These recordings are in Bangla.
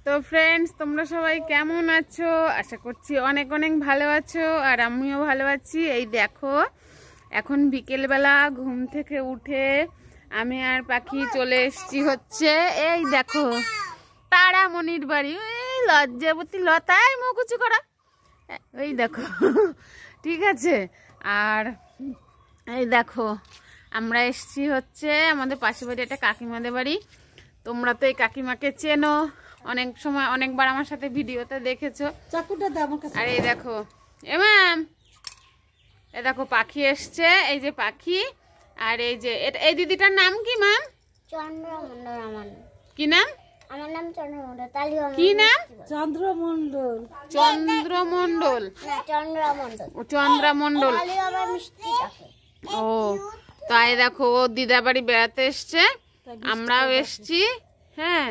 তো ফ্রেন্ডস, তোমরা সবাই কেমন আছো? আশা করছি অনেক অনেক ভালো আছো, আর আমিও ভালো আছি। এই দেখো, এখন বিকেলবেলা ঘুম থেকে উঠে আমি আর পাখি চলে এসেছি হচ্ছে এই দেখো তারামণির বাড়ি। এই লজ্জাবতী লতায় মুকুচি করা, এই দেখো ঠিক আছে। আর এই দেখো আমরা এসেছি হচ্ছে আমাদের পাশের বাড়ি, একটা কাকিমাদের বাড়ি। তোমরা তো এই কাকিমাকে চেনো, অনেক সময় অনেকবার আমার সাথে ভিডিওতে দেখেছো। আর এই দেখো ম্যাম, এই দেখো পাখি এসছে, এই যে পাখি। আর এই যে এই দিদিটার নাম কি ম্যাম? চন্দ্রমন্ডল। কি নাম? আমার নাম চন্দ্রমন্ডল। কি নাম? চন্দ্রমন্ডল। চন্দ্রমন্ডল। চন্দ্রমন্ডল। ও তাই দেখো, ও দিদার বাড়ি বেড়াতে এসছে, আমরাও এসছি। হ্যাঁ,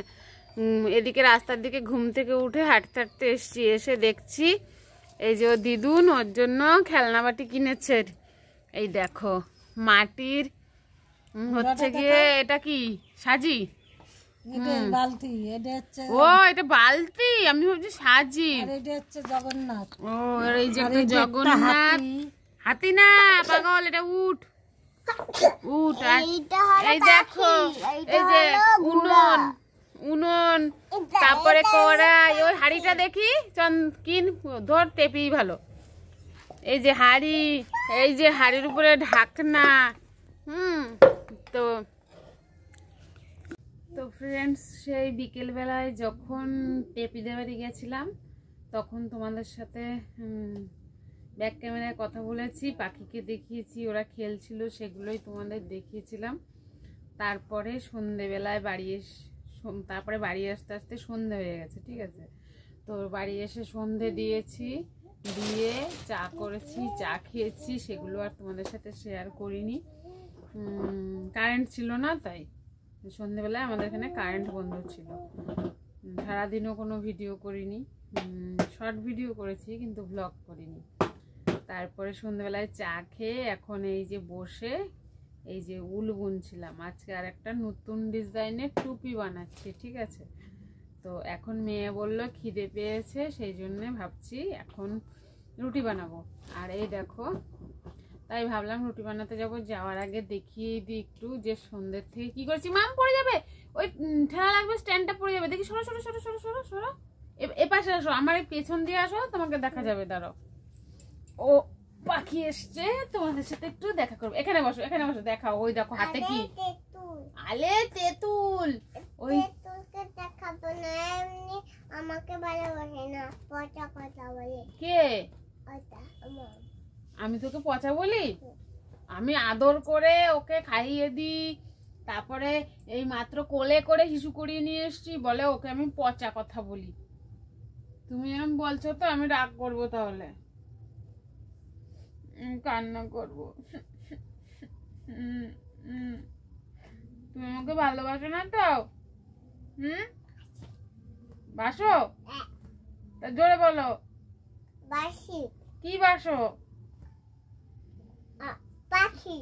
এদিকে রাস্তার দিকে ঘুম থেকে উঠে হাঁটতে হাঁটতে এসছি। এসে দেখছি এই যে ও দিদুন ওর জন্য খেলনা বাটি কিনেছে। এই দেখো মাটির হচ্ছে গিয়ে, এটা কি সাজি? ও এটা বালতি, আমি ভাবছি সাজি। জগন্নাথ। ও এই যে জগন্নাথ হাতি না পাগল, এটা উঠ উঠ। এই দেখো এই যে উনুন উনুন, তারপরে কড়াই। ওই হাড়িটা দেখি কিন ধর টেপি ভালো। এই যে হাড়ি, এই যে হাড়ির উপরে ঢাকনা। তো তো ফ্রেন্ডস, সেই বিকেলবেলায় যখন টেপিদের বাড়ি গেছিলাম তখন তোমাদের সাথে ব্যাক ক্যামেরায় কথা বলেছি, পাখিকে দেখিয়েছি, ওরা খেলছিল, সেগুলোই তোমাদের দেখিয়েছিলাম। তারপরে সন্ধেবেলায় তারপরে বাড়ি আসতে আসতে সন্ধে হয়ে গেছে, ঠিক আছে। তো বাড়ি এসে সন্ধে দিয়েছি, দিয়ে চা করেছি, চা খেয়েছি, সেগুলো আর তোমাদের সাথে শেয়ার করিনি। কারেন্ট ছিল না, তাই সন্ধেবেলায় আমাদের এখানে কারেন্ট বন্ধ ছিল। সারাদিনও কোনো ভিডিও করিনি, শর্ট ভিডিও করেছি কিন্তু ব্লগ করিনি। তারপরে সন্ধেবেলায় চা খেয়ে এখন এই যে বসে এই যে উল বুনছিলাম। আজকে আর একটা নতুন ডিজাইনের টুপি বানাচ্ছি, ঠিক আছে। তো এখন মেয়ে বললো খিদে পেয়েছে, সেই জন্য ভাবছি এখন রুটি বানাবো। আর এই দেখো, তাই ভাবলাম রুটি বানাতে যাবো, যাওয়ার আগে দেখিয়ে দিই একটু যে সন্ধ্যের থেকে কি করেছি। মাম পড়ে যাবে, ওই ঠেলা লাগবে, স্ট্যান্ডটা পড়ে যাবে। দেখি সরো সরো সরো সরো সরো সরো, এ পাশে আসো, আমার এই পেছন দিয়ে আসো, তোমাকে দেখা যাবে। দাঁড়াও, ও পাখি এসছে, তোমাদের সাথে একটু দেখা করবো। এখানে বসো, এখানে বসো, দেখাও। ওই দেখো হাতে কি? আলে তেঁতুল। ওই দেখাবো না, এমনি আমাকে ভালোবাসে না, পচা কথা বলে। কে? আমি তোকে পচা বলি? আমি আদর করে ওকে খাইয়ে দিই, তারপরে এই মাত্র কোলে করে হিসু করিয়ে নিয়ে এসছি, বলে ওকে আমি পচা কথা বলি। তুমি এরকম বলছো তো আমি রাগ করবো, তাহলে কান্না করবো। তুমি আমাকে ভালোবাসো না তো? বাসো? জোরে বলো। বাসি। কি বাসো? পাখি।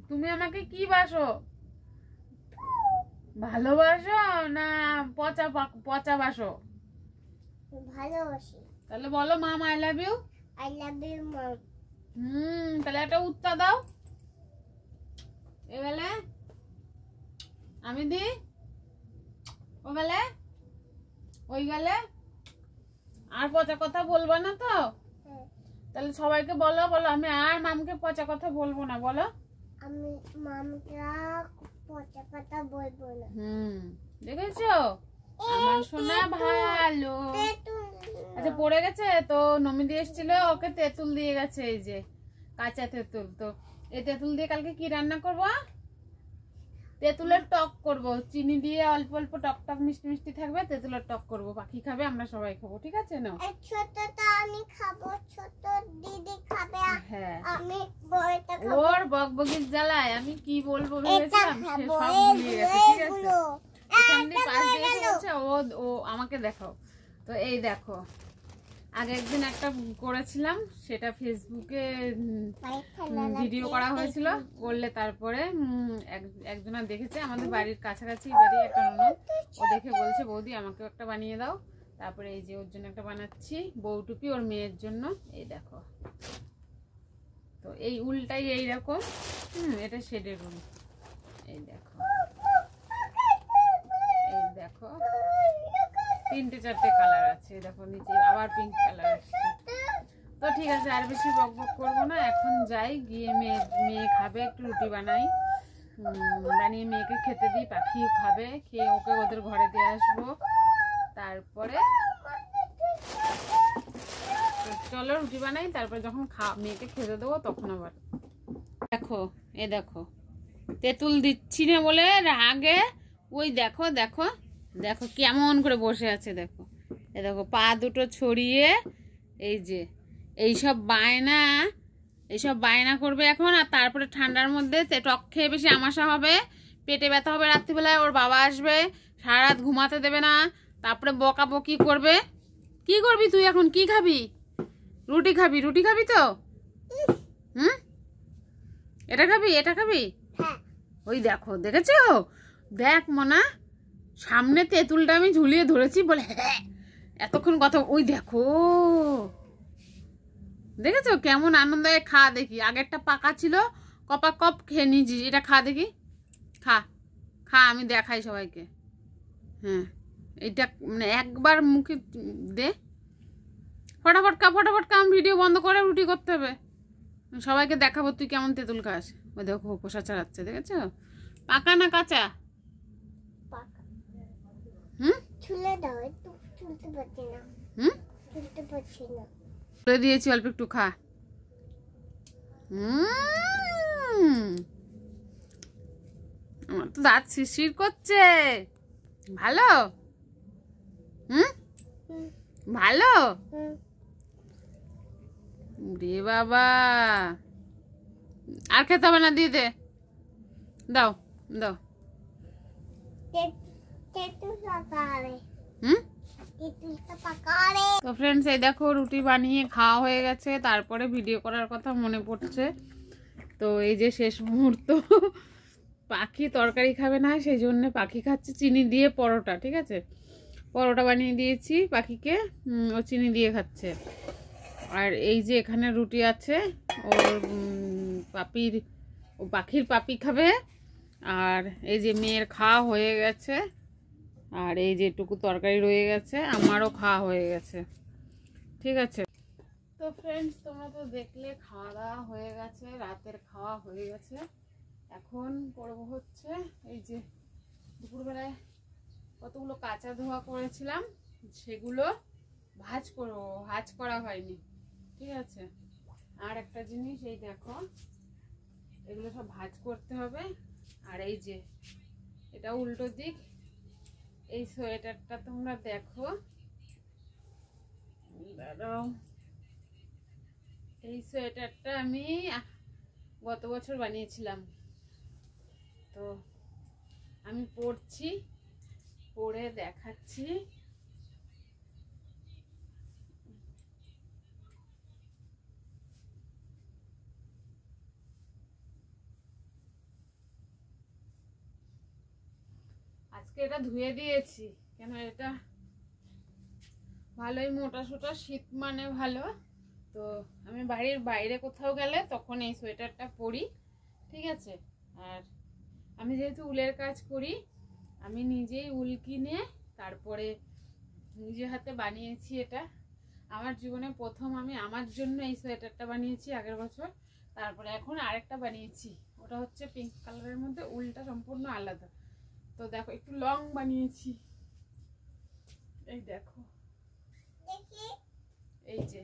তুমি আমাকে কি বাসো? ভালোবাসো না পচা পচা বাসো? ভালোবাসি। তাহলে বলো mum I love you. I love you mom. তাহলে একটা উত্তর দাও। এবেলে আমি দি, ও গেলে ওই গেলে। আর পচা কথা বলবো না তো? তাহলে সবাইকে বলো, বলো আমি আর মামকে পচা কথা বলবো না, বলো। আমি মামকে পচা কথা বলবো না। দেখেছো আমার সোনা ভালো। আচ্ছা পড়ে গেছে তো, নমিদি এসেছিল, ওকে তেঁতুল দিয়ে গেছে, এই যে কাঁচা তেঁতুল। তো এই তেঁতুল দিয়ে কালকে কি রান্না করবো? তেঁতুলের টক করব, চিনি দিয়ে অল্প অল্প টক টক মিষ্টি মিষ্টি থাকবে, তেঁতুলের টক করব। পাখি খাবে, আমরা সবাই খাবো, ঠিক আছে না? ছোটটা আমি খাবো, ছোট দিদি খাবে, হ্যাঁ আমি বড়টা খাবো। ওর বকবকির জ্বালায় আমি কি বলবো ভেবেছিলাম, সে সব ভুলিয়ে গেছে, ঠিক আছে। এখান দিয়ে পাশ দিয়ে এসে বলছে ও আমাকে দেখাও। তো এই দেখো আগে একদিন একটা করেছিলাম, সেটা ফেসবুকে ভিডিও করা হয়েছিল, করলে তারপরে একজনা দেখেছে, আমাদের বাড়ির কাছাকাছি বাড়ি একটা ননদ, ও দেখে বলছে বৌদি আমাকেও একটা বানিয়ে দাও। তারপরে এই যে ওর জন্য একটা বানাচ্ছি, বউ টুপি ওর মেয়ের জন্য। এই দেখো, তো এই উলটাই এইরকম, এটা শেডের উল। এই দেখো, এই দেখো 3-4টে কালার আছে। দেখো নিচে আবার পিঙ্ক কালার আছে। তো ঠিক আছে, আর বেশি বক বক করবো না, এখন যাই, গিয়ে মেয়ে খাবে, একটু রুটি বানাই, বানিয়ে মেয়েকে খেতে দিই, পাখিও খাবে, খেয়ে ওকে ওদের ঘরে দিয়ে আসবো। তারপরে চলো রুটি বানাই, তারপরে যখন মেয়েকে খেতে দেবো তখন আবার। দেখো, এ দেখো তেঁতুল দিচ্ছি না বলে রাগে, ওই দেখো দেখো দেখো কেমন করে বসে আছে। দেখো, এ দেখো পা দুটো ছড়িয়ে, এই যে এইসব বায়না করবে এখন। আর তারপরে ঠান্ডার মধ্যে টক খেয়ে বেশি আমাশা হবে, পেটে ব্যথা হবে, রাত্রিবেলায় ওর বাবা আসবে, সারা রাত ঘুমাতে দেবে না, তারপরে বকাবকি করবে। কি করবি তুই এখন? কি খাবি? রুটি খাবি? রুটি খাবি তো? এটা খাবি? এটা খাবি? ওই দেখো, দেখেছো? দেখ মনা, সামনে তেঁতুলটা আমি ঝুলিয়ে ধরেছি বলে হ্যাঁ এতক্ষণ কথা। ওই দেখো, দেখেছো কেমন আনন্দ। খা দেখি, আগেরটা পাকা ছিল, কপা কপ খেয়ে নিয়েছি, এটা খা দেখি, খা খা, আমি দেখাই সবাইকে। হ্যাঁ, এইটা মানে একবার মুখে দে, ফটাফট খা, ফটাফট খা, আমি ভিডিও বন্ধ করে রুটি করতে হবে, সবাইকে দেখাবো তুই কেমন তেঁতুল খাস। ওই দেখো পোষা ছাড়াচ্ছে, দেখেছো? পাকা না কাঁচা? ছুলে দাও, একটু ছুলতে পারছি না। ছুলতে পারছি না। ছুলে দিয়েছি, অল্প একটু খা। আমার তো দাঁত শিরশির করছে। ভালো? ভালো? রে বাবা, আর খেতে হবে না, দিয়ে দে, দাও দাও। তো ফ্রেন্ডস, এই দেখো রুটি বানিয়ে খাওয়া হয়ে গেছে, তারপরে ভিডিও করার কথা মনে পড়ছে। তো এই যে শেষ মুহূর্ত, পাখি তরকারি খাবে না, সেই জন্য পাখি খাচ্ছে চিনি দিয়ে পরোটা। ঠিক আছে, পরোটা বানিয়ে দিয়েছি পাখিকে, ও চিনি দিয়ে খাচ্ছে। আর এই যে এখানে রুটি আছে, ওর পাখির পাপি খাবে। আর এই যে মেয়ের খাওয়া হয়ে গেছে, আর এই যে টুকু তরকারি রয়ে গেছে, আমারও খাওয়া হয়ে গেছে। ঠিক আছে, তো ফ্রেন্ডস তোমরা তো দেখলে খাওয়া দাওয়া হয়ে গেছে, রাতের খাওয়া হয়ে গেছে। এখন করবো হচ্ছে, এই যে দুপুরবেলায় কতগুলো কাঁচা ধোয়া করেছিলাম, সেগুলো ভাজ করবো, ভাজ করা হয়নি। ঠিক আছে, আর একটা জিনিস, এই দেখো এগুলো সব ভাজ করতে হবে। আর এই যে এটা উল্টো দিক, এই সোয়েটারটা তোমরা দেখো, এই সোয়েটারটা আমি গত বছর বানিয়েছিলাম। তো আমি পরছি, পরে দেখাচ্ছি। আজকে এটা ধুয়ে দিয়েছি, কেন এটা ভালোই মোটা সোটা, শীত মানে ভালো। তো আমি বাড়ির বাইরে কোথাও গেলে তখন এই সোয়েটারটা পরি। ঠিক আছে, আর আমি যেহেতু উলের কাজ করি, আমি নিজেই উল কিনে তারপরে নিজে হাতে বানিয়েছি। এটা আমার জীবনে প্রথম আমি আমার জন্য এই সোয়েটারটা বানিয়েছি আগের বছর। তারপরে এখন আরেকটা বানিয়েছি, ওটা হচ্ছে পিঙ্ক কালারের মধ্যে, উলটা সম্পূর্ণ আলাদা। তো দেখো একটু লং বানিয়েছি, এই দেখো, এই যে।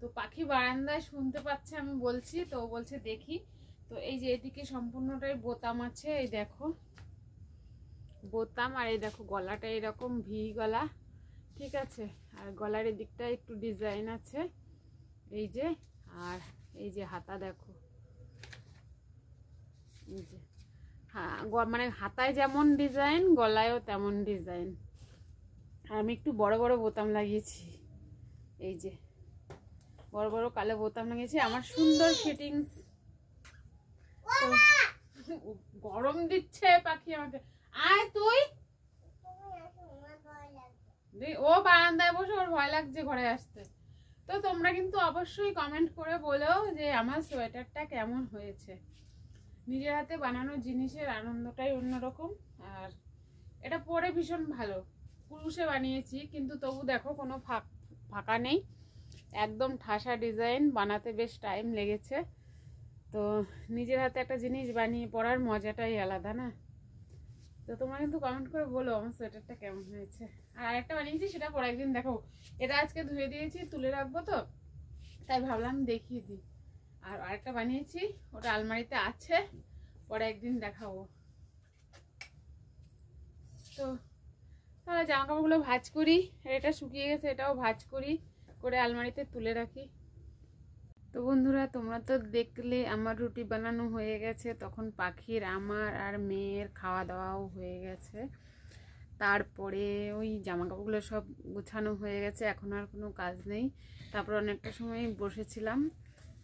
তো পাখি বারান্দায় শুনতে পাচ্ছে আমি বলছি, তো বলছে দেখি। তো এই যে এদিকে সম্পূর্ণটাই বোতাম আছে, এই দেখো বোতাম। আর এই দেখো গলাটা এরকম ভি গলা। ঠিক আছে, আর গলার এদিকটা একটু ডিজাইন আছে, এই যে। আর এই যে হাতা দেখো, এই যে হ্যাঁ, মানে হাতায় যেমন ডিজাইন, গলায়ও তেমন ডিজাইন। আর আমি একটু বড় বড় বোতাম লাগিয়েছি। এই যে বড় বড় কালো বোতাম লাগিয়েছি, আমার সুন্দর ফিটিংস। গরম দিচ্ছে পাখি আমাকে। আয় তুই। ও বারান্দায় বসে, ওর ভয় লাগছে ঘরে আসতে। তো তোমরা কিন্তু অবশ্যই কমেন্ট করে বলো যে আমার সোয়েটারটা কেমন হয়েছে। নিজের হাতে বানানো জিনিসের আনন্দটাই অন্যরকম। আর এটা পরে ভীষণ ভালো, কুরুশে বানিয়েছি, কিন্তু তবু দেখো কোনো ফাঁকা নেই, একদম ঠাসা ডিজাইন। বানাতে বেশ টাইম লেগেছে। তো নিজের হাতে একটা জিনিস বানিয়ে পরার মজাটাই আলাদা না? তো তোমরা কিন্তু কমেন্ট করে বলো আমার সোয়েটারটা কেমন হয়েছে। আর আরেকটা বানিয়েছি, সেটা পরে একদিন দেখো। এটা আজকে ধুয়ে দিয়েছি, তুলে রাখবো, তো তাই ভাবলাম দেখিয়ে দিই। আর আরেকটা বানিয়েছি, ওটা আলমারিতে আছে, পরে একদিন দেখাবো। তো তাহলে জামা কাপড়গুলো ভাঁজ করি। এটা শুকিয়ে গেছে, এটাও ভাঁজ করি, করে আলমারিতে তুলে রাখি। তো বন্ধুরা, তোমরা তো দেখলে আমার রুটি বানানো হয়ে গেছে, তখন পাখির, আমার আর মেয়ের খাওয়া দাওয়াও হয়ে গেছে। তারপরে ওই জামা কাপড়গুলো সব গোছানো হয়ে গেছে, এখন আর কোনো কাজ নেই। তারপর অনেকটা সময় বসেছিলাম,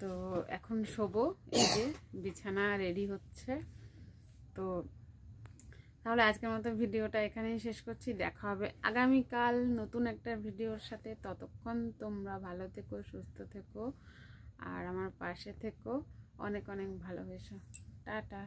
তো এখন শোবো। এই যে বিছানা রেডি হচ্ছে। তো তাহলে আজকের মতো ভিডিওটা এখানেই শেষ করছি। দেখা হবে আগামীকাল নতুন একটা ভিডিওর সাথে। ততক্ষণ তোমরা ভালো থেকো, সুস্থ থেকো, আর আমার পাশে থেকো। অনেক অনেক ভালোবেসো। টাটা।